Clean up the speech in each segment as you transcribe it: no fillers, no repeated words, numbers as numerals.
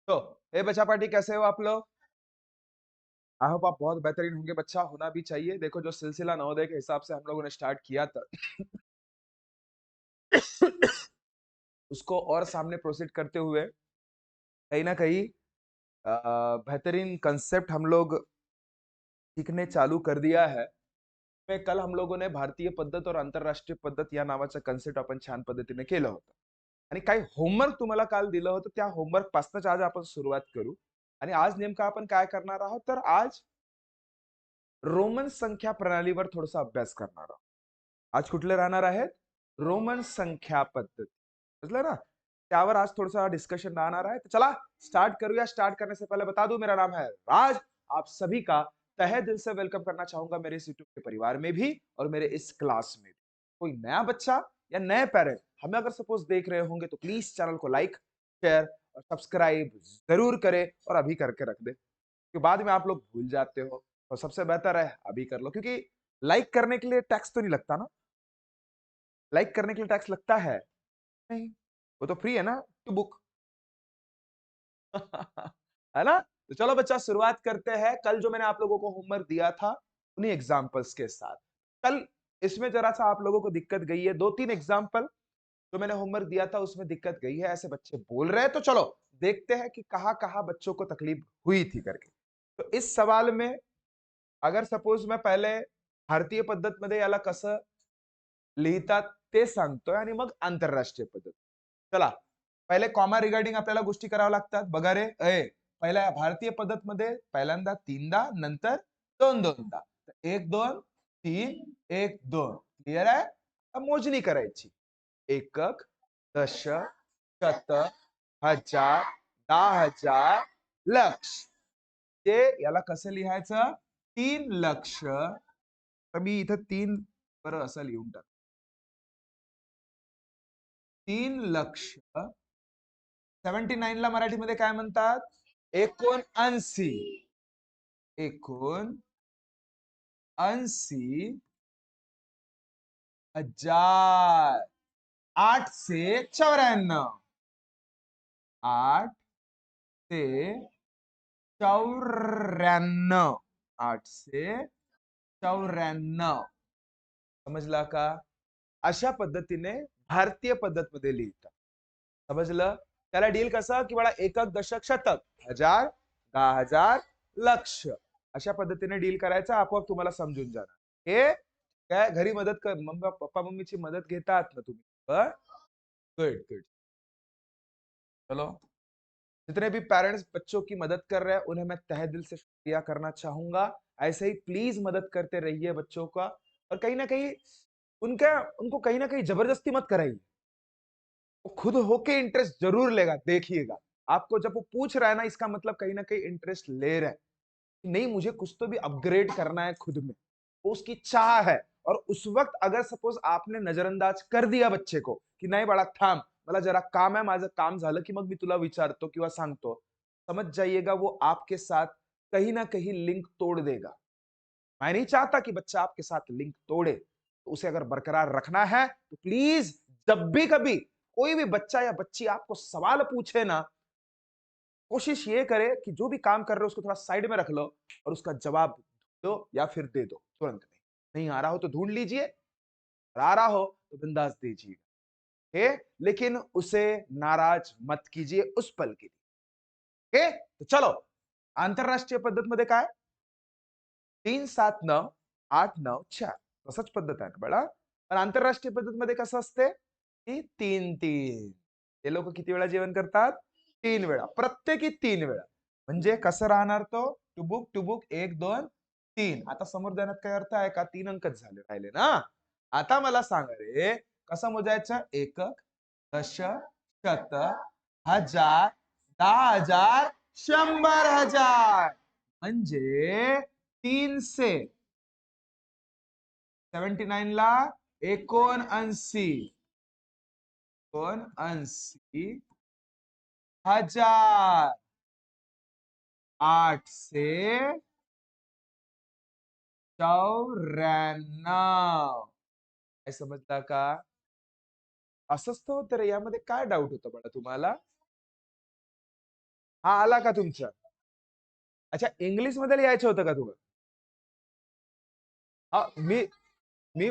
तो हे बच्चा पार्टी, कैसे हो आप लोग? आई होप आप बहुत बेहतरीन होंगे। बच्चा होना भी चाहिए। देखो, जो सिलसिला नवोदय के हिसाब से हम लोगों ने स्टार्ट किया था उसको और सामने प्रोसीड करते हुए कहीं ना कहीं बेहतरीन कंसेप्ट हम लोग सीखने चालू कर दिया है। कल हम लोगों ने भारतीय पद्धत और आंतरराष्ट्रीय पद्धत या नावाचा कन्सेप्ट आपण छान पद्धतीने केलं होतं आणि काही होमवर्क तुम्हाला काल दिलं होतं, त्या होमवर्क पासूनच आज आपण सुरुवात करू। आणि आज नेमकं आपण काय करणार आहोत, तर आज रोमन संख्या प्रणालीवर थोडासा अभ्यास करणार आहोत। आज कुठले राहणार आहेत? रोमन संख्या पद्धती, समझलं ना? त्यावर आज थोड़ा डिस्कशन राहणार है। तो चला स्टार्ट करूया। स्टार्ट करने से पहले बता दूं, मेरा नाम है राज। आप सभी का तहे दिल से वेलकम करना चाहूंगा मेरे इस यूट्यूब के परिवार में भी और मेरे इस क्लास में भी। कोई नया बच्चा या नए पेरेंट हमें अगर सपोज देख रहे होंगे तो प्लीज चैनल को लाइक, शेयर और सब्सक्राइब जरूर करें, और अभी करके रख दे, क्योंकि बाद में आप लोग भूल जाते हो। तो सबसे बेहतर है अभी कर लो, क्योंकि लाइक करने के लिए टैक्स तो नहीं लगता ना। लाइक करने के लिए टैक्स लगता है? नहीं, वो तो फ्री है ना, टू बुक। है ना? तो चलो बच्चा, शुरुआत करते हैं। कल जो मैंने आप लोगों को होमवर्क दिया था उन्हीं एग्जांपल्स के साथ। कल इसमें जरा सा आप लोगों को दिक्कत गई है। 2-3 एग्जांपल जो मैंने होमवर्क दिया था उसमें दिक्कत गई है, ऐसे बच्चे बोल रहे हैं। तो चलो देखते हैं कि कहां-कहां बच्चों को तकलीफ हुई थी करके। तो इस सवाल में अगर सपोज मैं पहले भारतीय पद्धतमध्ये याला कसं लिहितात ते सांगतोय आणि मग आंतरराष्ट्रीय पद्धत। चला, पहिले कॉमा रिगार्डिंग आपल्याला गोष्टी कराव्या लागतात। बघा रे, पहिल्या भारतीय पद्धतमध्ये पहिल्यांदा तीनदा, नंतर दोन दोनदा। 1 2 3 1 2, क्लियर आहे? आता मोजणी करायची। एकक, दशक, शतक, हजार, 10,000, लक्ष। ते याला कसं लिहायचं? 3 लक्ष। तर मी इथं 3 बरं असं लिहून टाक। 3 लक्ष 79 ला मराठीमध्ये काय म्हणतात? 79, 79,000, 894, 894, 894, समजला का? अशा पद्धतीने भारतीय पद्धत मध्ये लिहितात। समजलं? त्याला डील कसं, की मला एकक, दशक, शतक, हजार, 10,000, लक्ष अशा पद्धतीने डील करायचं। आपोआप तुम्हाला समजून जाणार। हे काय घरी मदत कर, मम्मा पप्पा मम्मीची मदत घेतात ना तुम्ही? Good good. चलो, जितने भी पेरेंट्स बच्चों की मदद कर रहे हैं उन्हें मैं तहे दिल से शुक्रिया करना चाहूंगा। ऐसे ही प्लीज मदद करते रहिए बच्चों का। और कहीं ना कहीं उनका उनको कहीं ना कहीं जबरदस्ती मत कराइए। वो खुद होके इंटरेस्ट जरूर लेगा, देखिएगा। आपको जब वो पूछ रहा है ना, इसका मतलब कहीं ना कहीं इंटरेस्ट ले रहा है कि नहीं, मुझे कुछ तो भी अपग्रेड करना है खुद में। वो उसकी चाह है। और उस वक्त अगर सपोज आपने नजरअंदाज कर दिया बच्चे को की नाही बाळा थांब, मला जरा काम आहे, माझं काम झालं की मग मी तुला विचारतो किंवा सांगतो, समझ जाइएगा वो आपके साथ कहीं ना कहीं लिंक तोड़ देगा। मैं नहीं चाहता कि बच्चा आपके साथ लिंक तोड़े। तो उसे अगर बरकरार रखना है तो प्लीज, जब भी कभी कोई भी बच्चा या बच्ची आपको सवाल पूछे ना, कोशिश ये करे कि जो भी काम कर रहे हो उसको थोड़ा साइड में रख लो और उसका जवाब दो या फिर दे दो तुरंत में। नहीं आ रहा हो तो ढूंढ लीजिए, और आ रहा हो तो बिंदास दीजिए। लेकिन उसे नाराज मत कीजिए उस पल के लिए। तो चलो, आंतरराष्ट्रीय पद्धत मध्ये काय? 3 7 9 8 9 4 तसंच पद्धत आहे ना बाळा? पण आंतरराष्ट्रीय पद्धतमध्ये कसं असते? की 3 3। हे लोक किती वेळा जेवण करतात? 3 वेळा, प्रत्येकी 3 वेळा। म्हणजे कसं राहणार तो? टुबुक टुबुक 1 2 3। आता समोर देण्यात काही अर्थ आहे का? 3 अंकच झाले राहिले ना? आता मला सांगा रे, कसं मोजायचं? एकक, दशक, शतक, हजार, 10,000, 100,000। म्हणजे 3 से 79 ला 79, 79,000, 8 से 94। काय समजता का? असंच तर होतं रे, यामध्ये काय डाऊट होतं बघा तुम्हाला? हा आला का तुमच्या? अच्छा, इंग्लिश मध्ये लिहायचं होतं का तुम्हाला? हा, मी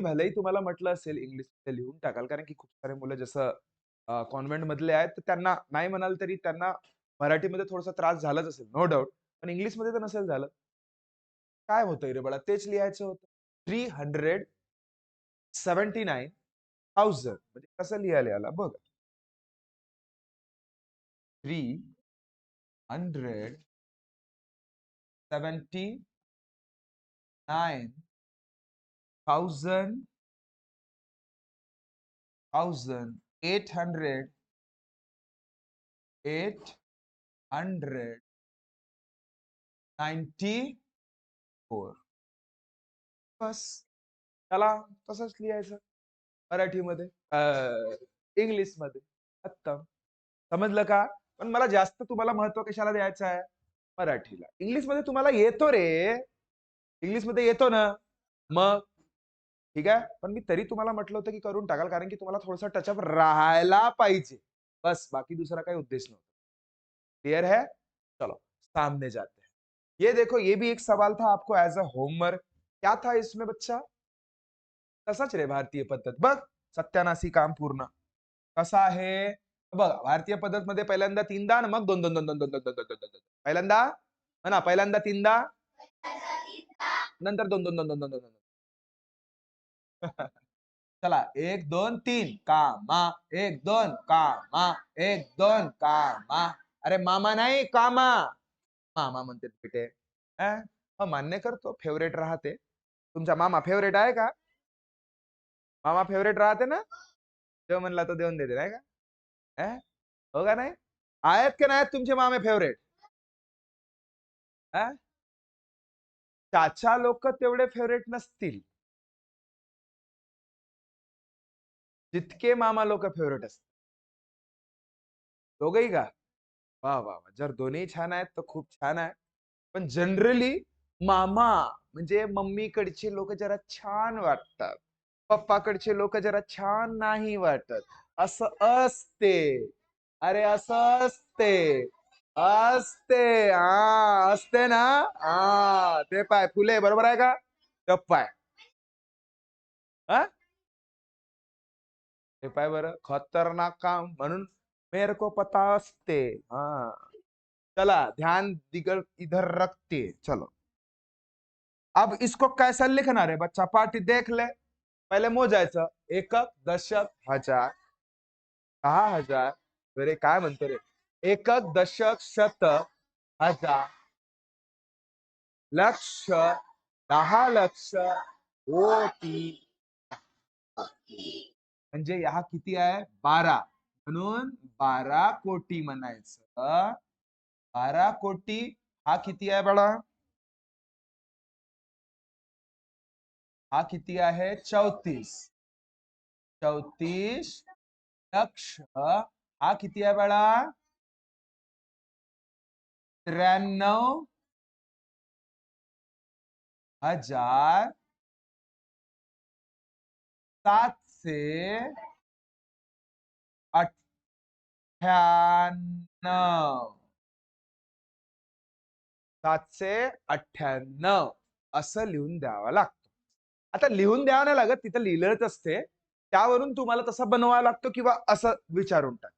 भलेही तुम्हाला म्हटलं असेल इंग्लिश मध्ये लिहून टाकाल, कारण की खूप सारे मुलं जसं कॉन्व्हेंट मधले आहेत, तर त्यांना नाही म्हणाल तरी त्यांना मराठीमध्ये थोडासा त्रास झालाच असेल, नो डाऊट. पण इंग्लिश मध्ये तर नसेल झालं. काय होतंय रे बाळा, तेच लिहायचं होतं. 379,000 म्हणजे कसं लिहायला याला बघ. 379,000 894. बस त्याला तसंच लिहायचं मराठीमध्ये, इंग्लिश मध्ये. उत्तम. समजलं का? पण मला जास्त तुम्हाला महत्व कशाला द्यायचं आहे? मराठीला. इंग्लिश मध्ये तुम्हाला येतो रे, इंग्लिश मध्ये येतो ना. मग ठीक आहे, पण मी तरी तुम्हाला म्हटलं होतं की करून टाकाल, कारण की तुम्हाला थोडासा टचअप राहायला पाहिजे. बस, बाकी दूसरा काही उद्देश नव्हता. क्लियर है? चलो सामने जाते हैं. ये देखो, ये भी एक सवाल था आपको एज अ होमवर्क. क्या था इसमें बच्चा? तसाच रे भारतीय पद्धत बघ. सत्यानाशी काम पूर्ण कसा आहे बघ. भारतीय पद्धत मध्ये पहिल्यांदा तीनदा आणि मग दोन दोन दोन दोन दोन दोन दोन दोन दोन दोन. पहिल्यांदा ना, पहिल्यांदा तीनदा, नंतर दोन दोन दोन दोन दोन दोन दोन. चला, एक दोन तीन कामा, एक दोन कामा, एक दोन कामा. अरे मामा नाही, कामा. मामा म्हणते बेटे. मान्य करतो, फेवरेट राहते. तुमचा मामा फेवरेट आहे का? मामा फेवरेट राहते ना? देव म्हणला तर देऊन देते नाही का? हो का नाही? आहेत का नाहीत तुमचे मामे फेवरेट? चाचा लोक तेवढे फेवरेट नसतील जितके मामा लोक फेवरेट असतात. दोघही का? वा वा वा. जर दोन्ही छान आहेत तर खूप छान आहे. पण जनरली मामा म्हणजे मम्मीकडचे लोक जरा छान वाटतात, पप्पाकडचे लोक जरा छान नाही वाटत. असं असते. अरे असं असते. असते, हा असते ना. हा ते पाय फुले बरोबर आहे का? पाय. हा ते पाय बरं, खतरनाक काम म्हणून मेरे को पता असते. हा चला, ध्यान दिगर इधर रखते. चलो, अब इसको कैसा लिखना रे बच्चा, पार्टी देख ले. पहिले मोजायचं. एकक, दशक, हजार, 10,000. अरे काय म्हणतो रे? एकक, दशक, शतक, हजार, लक्ष, 10,00,000, कोटी. म्हणजे हा किती आहे? 12. म्हणून 12 कोटी म्हणायचं. 12 कोटी. हा किती आहे बाळा? हा किती आहे? 34. 34 लक्ष. हा किती आहे बाळा? 93,798. 798 असं लिहून द्यावं लागतं. आता लिहून द्यावं नाही लागत, तिथं लिहिलंच असते. त्यावरून तुम्हाला तसा बनवावा लागतो किंवा असं विचारून टाक.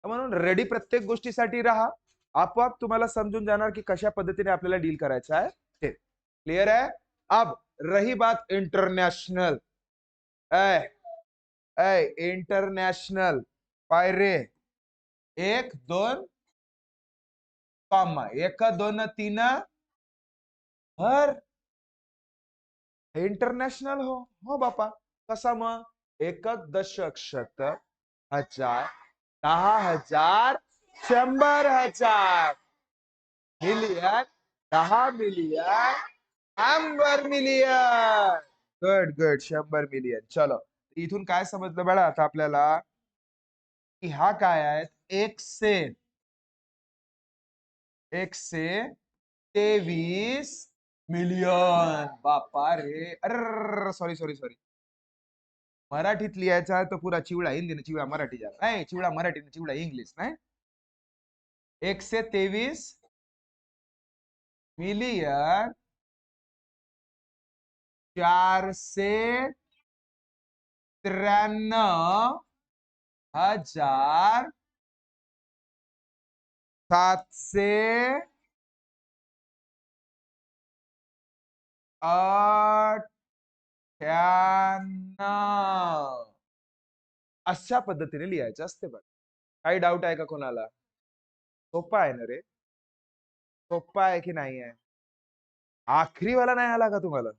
म्हणून रेडी प्रत्येक गोष्टीसाठी राहा. आपोआप तुम्हाला समजून जाणार की कशा पद्धतीने आपल्याला डील करायचं आहे ते. क्लियर है? अब रही बात इंटरनेशनल. इंटरनेशनल पायरे. 1 2 कॉमा, 1 2 3 हर इंटरनॅशनल. हो बापा. कसा मग? एकक, दशक, शतक, हजार, 10,000, 100,000, million, 10 million, 100 million. Good good, 100 million. चलो, इथून काय समजलं बेटा आता आपल्याला की हा काय आहे? 1 से 23 मिलियन. बापा रे, अरे सॉरी सॉरी सॉरी. मराठीत लिहायचा तर पुरा चिवडा, हिंदी चिवडा, मराठी नाही चिवडा, मराठी चिवडा, इंग्लिश नाही. 123 मिलियन 493,498. अशा पद्धतीने लिहायचं असते बघ. काही डाऊट आहे का कोणाला? सोपा आहे ना रे? सोपा आहे की नाही आहे? आखरी वाला नाही आला का तुम्हाला?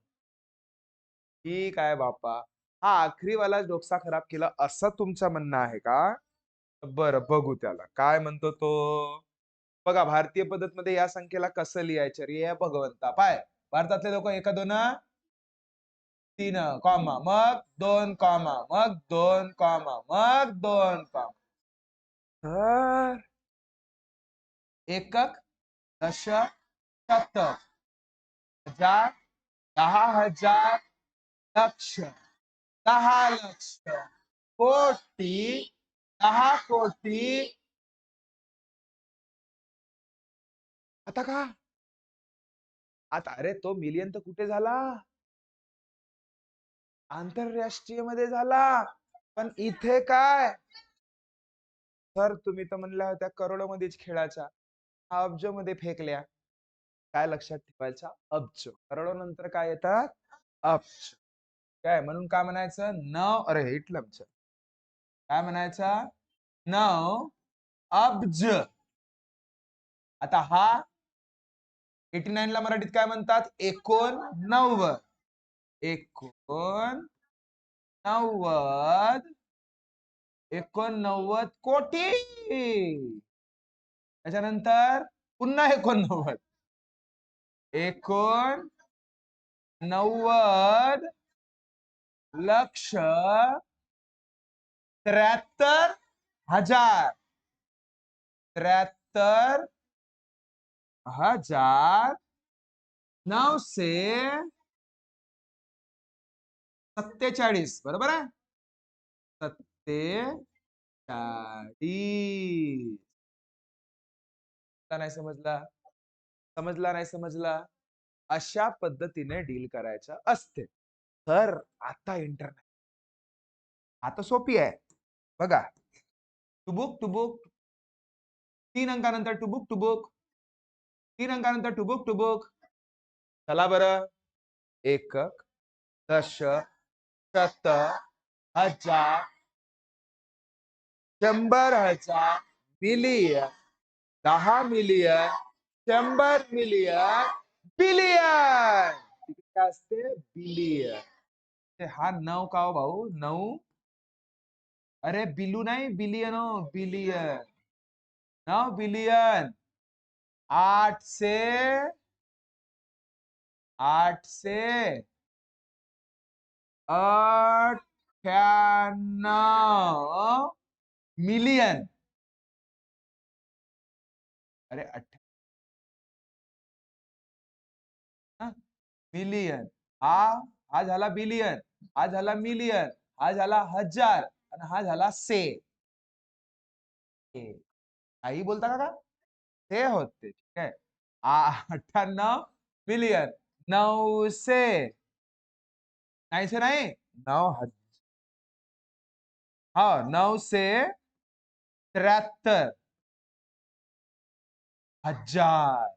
ठीक आहे बापा. हा आखरी वाला डोकसा खराब केला असं तुमचं म्हणणं आहे का? बरं बघू त्याला काय म्हणतो तो. बघा भारतीय पद्धत मध्ये या संख्येला कसं लिहायचं रे भगवंता. पाय भारतातले लोक 1 2 3 कॉमा मग 2 कॉमा मग 2 कॉमा मग 2 कॉमा. तर एकक दशक शतक हजार 10,000 लक्ष 10 लक्ष कोटी 10 कोटी. आता का आता अरे तो मिलियन तर कुठे झाला? आंतरराष्ट्रीय मध्ये झाला. पण इथे काय सर तुम्ही तर म्हणल्या होत्या करोडो मध्येच खेळायचा. अब्ज मध्ये फेकल्या. काय लक्षात ठेवायचा? अब्ज. करोडो नंतर काय येतात? अब्ज. काय म्हणून काय म्हणायचं? 9 अरे हिटलमच काय म्हणायचं? 9 अब्ज. आता हा 89 ला मराठीत काय म्हणतात? 89. 89 कोटी. त्याच्यानंतर पुन्हा 89 लक्ष 73,000 73,947 बरोबर आहे. 47 नाही समजला? समजला नाही समजला? अशा पद्धतीने डील करायचं असते. तर आता इंटरनेट आता सोपी आहे बघा. टुबुक टुबुक 3 अंकानंतर टुबुक टुबुक 3 अंकानंतर टुबुक टुबुक. चला बरं. एकक दशक शतक हजार 100,000 मिलियन 10 मिलियन 100 मिलियन बिलियन. काय असते? बिलियन. हा 9 का हो भाऊ? 9 अरे बिलू नाही बिलियन हो बिलियन. 9 billion 898 million. अरे मिलियन. हा झाला बिलियन. हा झाला मिलियन. हा झाला हजार आणि हा झाला से. काही बोलता का? ते होते ठीक आहे. 98 मिलियन 900 900 नाही 9,000. हा 973,000.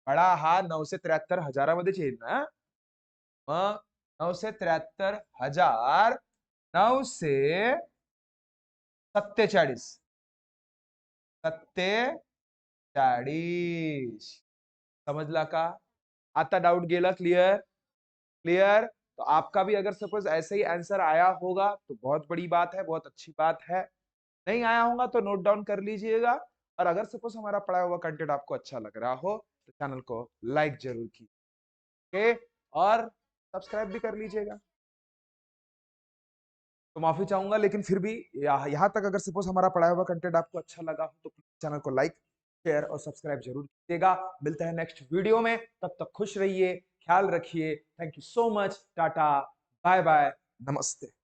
बडा हा 973,000 येईल ना. मग 973,947 समझला का? आता डाउट गेला? Clear clear. तो आपका भी अगर सपोज ऐसे ही आंसर आया होगा तो बहुत बड़ी बात है, बहुत अच्छी बात है. नहीं आया होगा तो नोट डाउन कर लीजिएगा. और अगर सपोज हमारा पढ़ा हुआ कंटेंट आपको अच्छा लग रहा हो तो चैनल को लाइक जरूर कीजिए और सब्सक्राइब भी कर लीजिएगा. तो माफी चाहूंगा लेकिन फिर भी यहाँ तक अगर सपोज हमारा पढ़ाया हुआ कंटेंट आपको अच्छा लगा हो तो चैनल को लाइक शेयर और सब्सक्राइब जरूर कीजिएगा. मिलते हैं नेक्स्ट वीडियो में. तब तक खुश रहिए, ख्याल रखिए. Thank you so much. Tata bye bye Namaste.